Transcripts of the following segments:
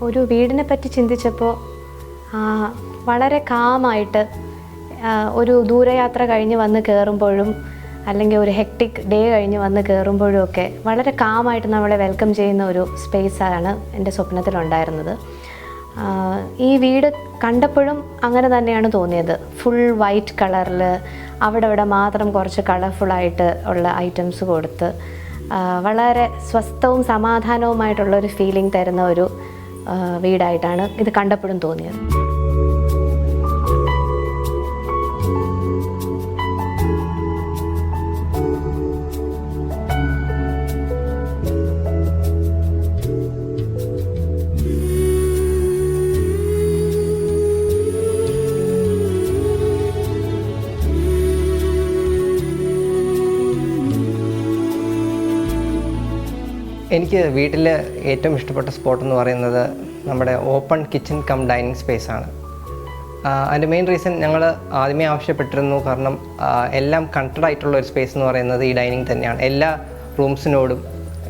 ഒരു വീടിനെ പറ്റി ചിന്തിച്ചപ്പോൾ വളരെ കാമായിട്ട് ഒരു ദൂരയാത്ര കഴിഞ്ഞ് വന്ന് കയറുമ്പോഴും അല്ലെങ്കിൽ ഒരു ഹെക്ടിക് ഡേ കഴിഞ്ഞ് വന്ന് കയറുമ്പോഴും ഒക്കെ വളരെ കാമായിട്ട് നമ്മളെ വെൽക്കം ചെയ്യുന്ന ഒരു സ്പേസാണ് എൻ്റെ സ്വപ്നത്തിലുണ്ടായിരുന്നത്. ഈ വീട് കണ്ടപ്പോഴും അങ്ങനെ തന്നെയാണ് തോന്നിയത്. ഫുൾ വൈറ്റ് കളറിൽ അവിടെ മാത്രം കുറച്ച് കളർഫുള്ളായിട്ട് ഉള്ള ഐറ്റംസ് കൊടുത്ത് വളരെ സ്വസ്ഥവും സമാധാനവുമായിട്ടുള്ളൊരു ഫീലിംഗ് തരുന്ന ഒരു വീടായിട്ടാണ് ഇത് കണ്ടപ്പോഴും തോന്നിയത്. എനിക്ക് വീട്ടിൽ ഏറ്റവും ഇഷ്ടപ്പെട്ട സ്പോട്ട് എന്ന് പറയുന്നത് നമ്മുടെ ഓപ്പൺ കിച്ചൺ കം ഡൈനിങ് സ്പേസാണ്. അതിൻ്റെ മെയിൻ റീസൺ ഞങ്ങൾ ആദ്യമേ ആവശ്യപ്പെട്ടിരുന്നു. കാരണം എല്ലാം കണക്റ്റഡ് ആയിട്ടുള്ള ഒരു സ്പേസ് എന്ന് പറയുന്നത് ഈ ഡൈനിങ് തന്നെയാണ്. എല്ലാ റൂംസിനോടും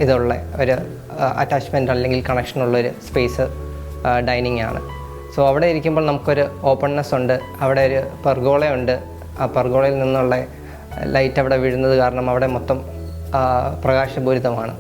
ഇതുള്ള ഒരു അറ്റാച്ച്മെൻറ്റ് അല്ലെങ്കിൽ കണക്ഷനുള്ളൊരു സ്പേസ് ഡൈനിങ് ആണ്. സോ അവിടെ ഇരിക്കുമ്പോൾ നമുക്കൊരു ഓപ്പൺനെസ് ഉണ്ട്. അവിടെ ഒരു പെർഗോളയുണ്ട്. ആ പെർഗോളയിൽ നിന്നുള്ള ലൈറ്റ് അവിടെ വീഴുന്നത് കാരണം അവിടെ മൊത്തം പ്രകാശപൂരിതമാണ്.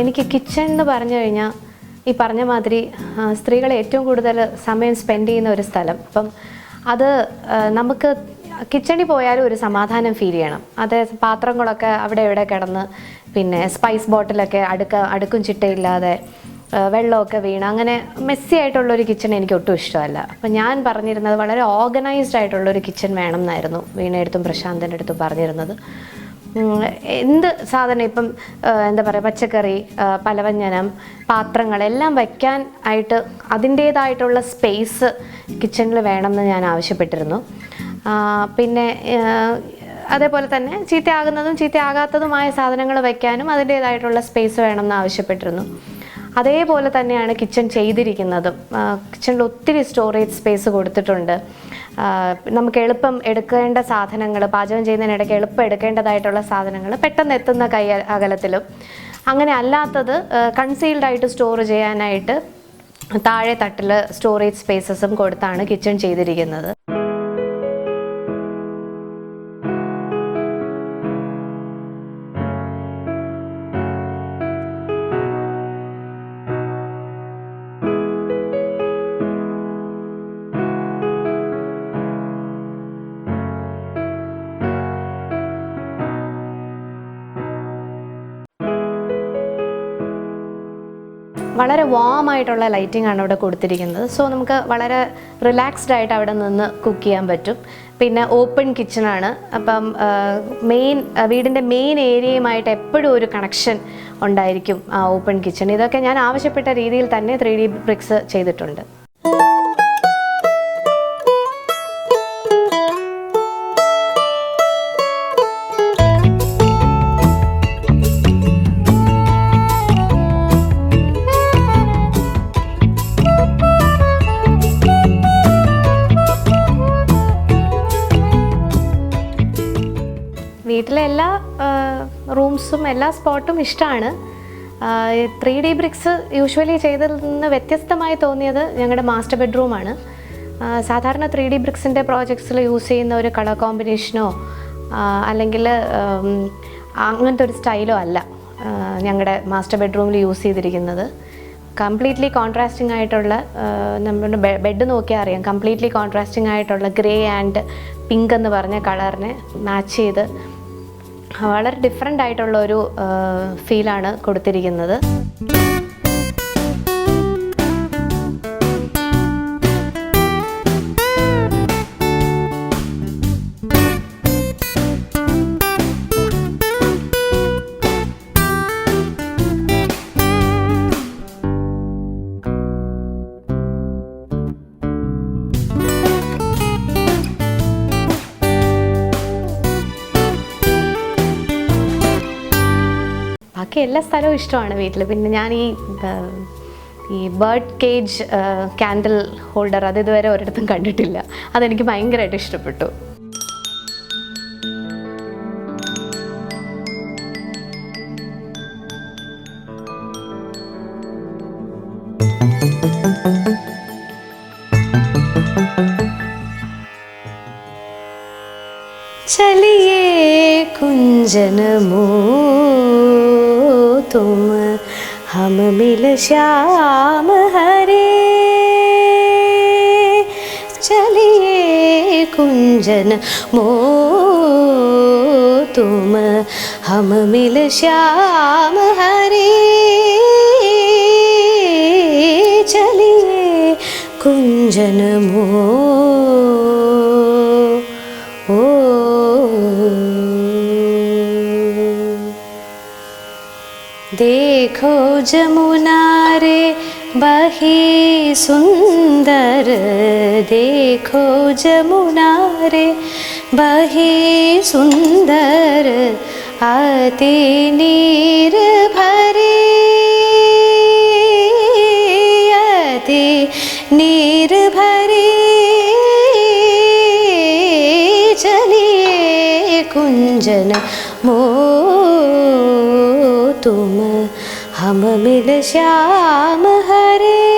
എനിക്ക് കിച്ചൺ എന്ന് പറഞ്ഞു കഴിഞ്ഞാൽ ഈ പറഞ്ഞ മാതിരി സ്ത്രീകൾ ഏറ്റവും കൂടുതൽ സമയം സ്പെൻഡ് ചെയ്യുന്ന ഒരു സ്ഥലം. അപ്പം അത് നമുക്ക് കിച്ചണിൽ പോയാലും ഒരു സമാധാനം ഫീൽ ചെയ്യണം. അത് പാത്രങ്ങളൊക്കെ അവിടെ ഇവിടെ കിടന്ന് പിന്നെ സ്പൈസ് ബോട്ടിലൊക്കെ അടുക്കും ചിട്ടയില്ലാതെ വെള്ളമൊക്കെ വീണ് അങ്ങനെ മെസ്സി ആയിട്ടുള്ളൊരു കിച്ചൺ എനിക്ക് ഒട്ടും ഇഷ്ടമല്ല. അപ്പം ഞാൻ പറഞ്ഞിരുന്നത് വളരെ ഓർഗനൈസ്ഡ് ആയിട്ടുള്ളൊരു കിച്ചൺ വേണം എന്നായിരുന്നു വീണയുടെ അടുത്തും പ്രശാന്തൻ്റെ അടുത്തും പറഞ്ഞിരുന്നത്. എന്ത് സാധനം ഇപ്പം എന്താ പറയുക, പച്ചക്കറി, പലവ്യഞ്ജനം, പാത്രങ്ങളെല്ലാം വയ്ക്കാൻ ആയിട്ട് അതിൻ്റേതായിട്ടുള്ള സ്പേസ് കിച്ചണിൽ വേണമെന്ന് ഞാൻ ആവശ്യപ്പെട്ടിരുന്നു. പിന്നെ അതേപോലെ തന്നെ ചീത്തയാകുന്നതും ചീത്തയാകാത്തതുമായ സാധനങ്ങൾ വയ്ക്കാനും അതിൻ്റേതായിട്ടുള്ള സ്പേസ് വേണമെന്ന് ആവശ്യപ്പെട്ടിരുന്നു. അതേപോലെ തന്നെയാണ് കിച്ചൺ ചെയ്തിരിക്കുന്നതും. കിച്ചണിൽ ഒത്തിരി സ്റ്റോറേജ് സ്പേസ് കൊടുത്തിട്ടുണ്ട്. നമുക്ക് എളുപ്പം എടുക്കേണ്ട സാധനങ്ങൾ, പാചകം ചെയ്യുന്നതിനിടയ്ക്ക് എളുപ്പം എടുക്കേണ്ടതായിട്ടുള്ള സാധനങ്ങൾ പെട്ടെന്ന് എത്തുന്ന കൈ അകലത്തിലും, അങ്ങനെ അല്ലാത്തത് കൺസീൽഡായിട്ട് സ്റ്റോർ ചെയ്യാനായിട്ട് താഴെ തട്ടിൽ സ്റ്റോറേജ് സ്പേസസും കൊടുത്താണ് കിച്ചൺ ചെയ്തിരിക്കുന്നത്. വളരെ വാം ആയിട്ടുള്ള ലൈറ്റിംഗ് ആണ് അവിടെ കൊടുത്തിരിക്കുന്നത്. സോ നമുക്ക് വളരെ റിലാക്സ്ഡ് ആയിട്ട് അവിടെ നിന്ന് കുക്ക് ചെയ്യാൻ പറ്റും. പിന്നെ ഓപ്പൺ കിച്ചണാണ്. അപ്പം വീടിൻ്റെ മെയിൻ ഏരിയയുമായിട്ട് എപ്പോഴും ഒരു കണക്ഷൻ ഉണ്ടായിരിക്കും ആ ഓപ്പൺ കിച്ചൺ. ഇതൊക്കെ ഞാൻ ആവശ്യപ്പെട്ട രീതിയിൽ തന്നെ 3D ബ്രിക്സ് ചെയ്തിട്ടുണ്ട്. വീട്ടിലെ എല്ലാ റൂംസും എല്ലാ സ്പോട്ടും ഇഷ്ടമാണ്. 3D ബ്രിക്സ് യൂഷ്വലി ചെയ്തതിൽ നിന്ന് വ്യത്യസ്തമായി തോന്നിയത് ഞങ്ങളുടെ മാസ്റ്റർ ബെഡ്റൂമാണ്. സാധാരണ 3D ബ്രിക്സിൻ്റെ പ്രോജക്ട്സിൽ യൂസ് ചെയ്യുന്ന ഒരു കളർ കോമ്പിനേഷനോ അല്ലെങ്കിൽ അങ്ങനത്തെ ഒരു സ്റ്റൈലോ അല്ല ഞങ്ങളുടെ മാസ്റ്റർ ബെഡ്റൂമിൽ യൂസ് ചെയ്തിരിക്കുന്നത്. കംപ്ലീറ്റ്ലി കോൺട്രാസ്റ്റിംഗ് ആയിട്ടുള്ള, നമ്മുടെ ബെഡ് നോക്കിയാൽ അറിയാം, കംപ്ലീറ്റ്ലി കോൺട്രാസ്റ്റിംഗ് ആയിട്ടുള്ള ഗ്രേ ആൻഡ് പിങ്ക് എന്ന് പറഞ്ഞ കളറിനെ മാച്ച് ചെയ്ത് വളരെ ഡിഫറെൻ്റ് ആയിട്ടുള്ളൊരു ഫീലാണ് കൊടുത്തിരിക്കുന്നത്. ബാക്കി എല്ലാ സ്ഥലവും ഇഷ്ടമാണ് വീട്ടിൽ. പിന്നെ ഞാൻ ഈ ബേർഡ് കേജ് ക്യാൻഡിൽ ഹോൾഡർ അത് ഇതുവരെ ഒരിടത്തും കണ്ടിട്ടില്ല. അതെനിക്ക് ഭയങ്കരമായിട്ട് ഇഷ്ടപ്പെട്ടു. चलिए कुंजन मोह तुम हम मिल श्याम हरे, चलिए कुंजन मोह तुम हम मिल श्याम हरे, चलिए कुंजन मोह ओ देखो जमुना रे बही सुंदर, देखो जमुना रे बही सुंदर, आते नीर भरे, आते नीर भरे, चलिए कुंजन मोह तुम हम मिल श्याम हरे।